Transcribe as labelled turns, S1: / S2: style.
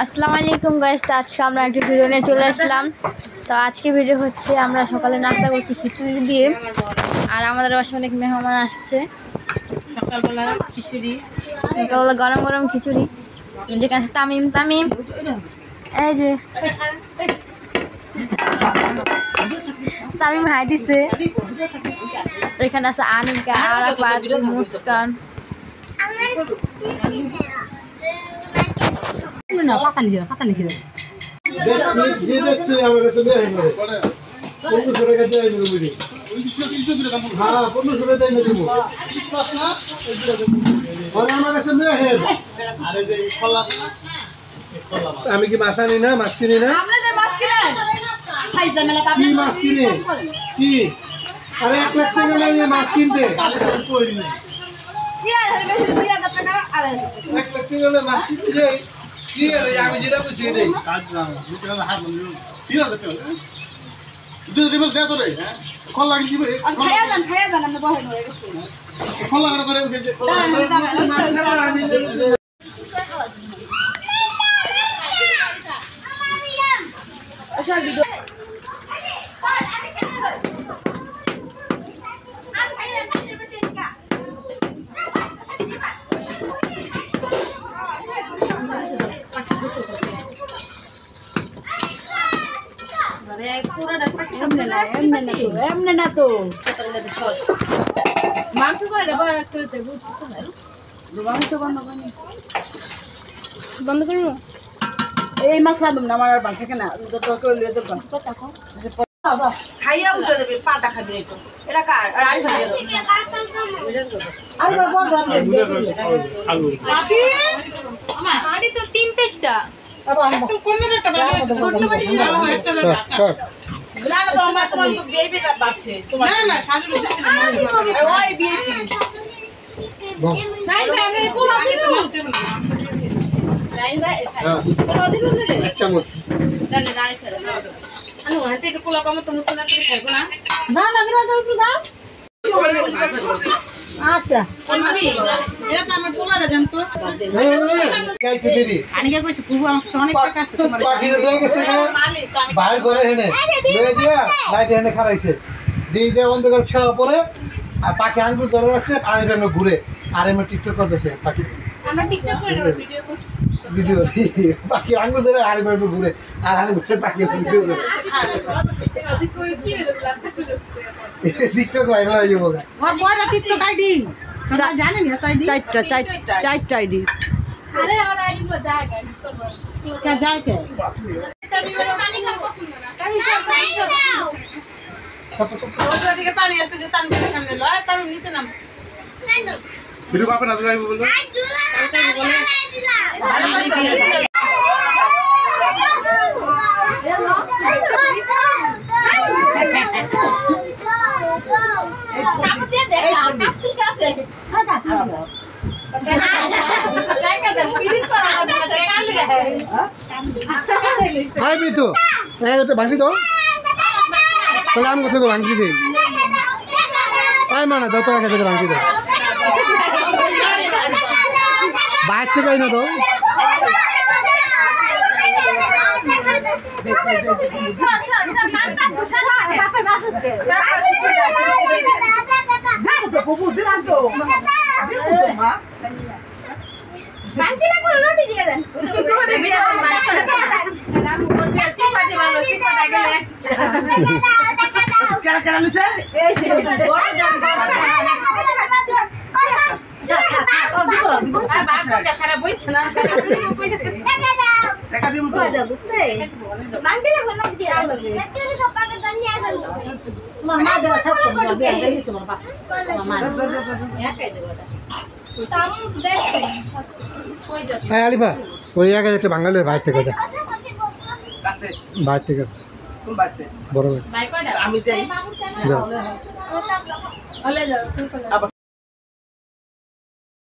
S1: আসসালামু আলাইকুম গাইস, তো আজকে আমরা একটা ভিডিও নিয়ে চলে আসলাম। তো আজকে ভিডিও হচ্ছে আমরা সকালে নাস্তা করছি খিচুড়ি দিয়ে, আর আমাদের বাসায় অনেক মেহমান আসছে। সকালবেলা গরম গরম খিচুড়ি, যেখানে তামিম তামিম এই যে তামিম হাই দিছে। এখানে আছে আনিকা, আরাফাত, মুস্কান।
S2: না পাতা লিখে
S3: আমি কি মাছ আনি না, মাছ কিনি না, কি মাছ কিনে কি? আরে 1 লাখ টাকা নিয়ে মাছ কিনতে 1 লাখ টাকা মাছ কিনতে কি? আমি যেটা বলছি এটাই
S1: বন্ধ করবো।
S2: এই মাছ রাঁধুম না, আমার বাচ্চা কেনা খাইয়া উঠে দেবে, পাটা খাবে এটা কার
S1: তো 3-4টা
S2: আচ্ছা
S3: পাখি আঙ্গুল ধরে রাখছে, আর ঘুরে আর এমনি টিকটক করতেছে পাখি ভিডিও পাখি আঙ্গুল ধরে আর ঘুরে আর পাখি ভিডিও করে টিকটক ভাইরাল হয়ে যাবো।
S2: টিকটক আইডি জানেন? 4টা আইডি যায় কে পানি আছে যে তার সামনে লয়, তার নিচে নাম
S3: ভিডিও পাবে না যাইবো বলে ভাঙি তো তাহলে আম কোথায় তো ভাঙছি দিই মানে যত টাকা থেকে ভাঙছি দেয় বাইর থেকে না তো আলিফা ওই আগে একটা বাঙালি বাইর থেকে বাইর থেকে আছে বড় ভাই আমি যাই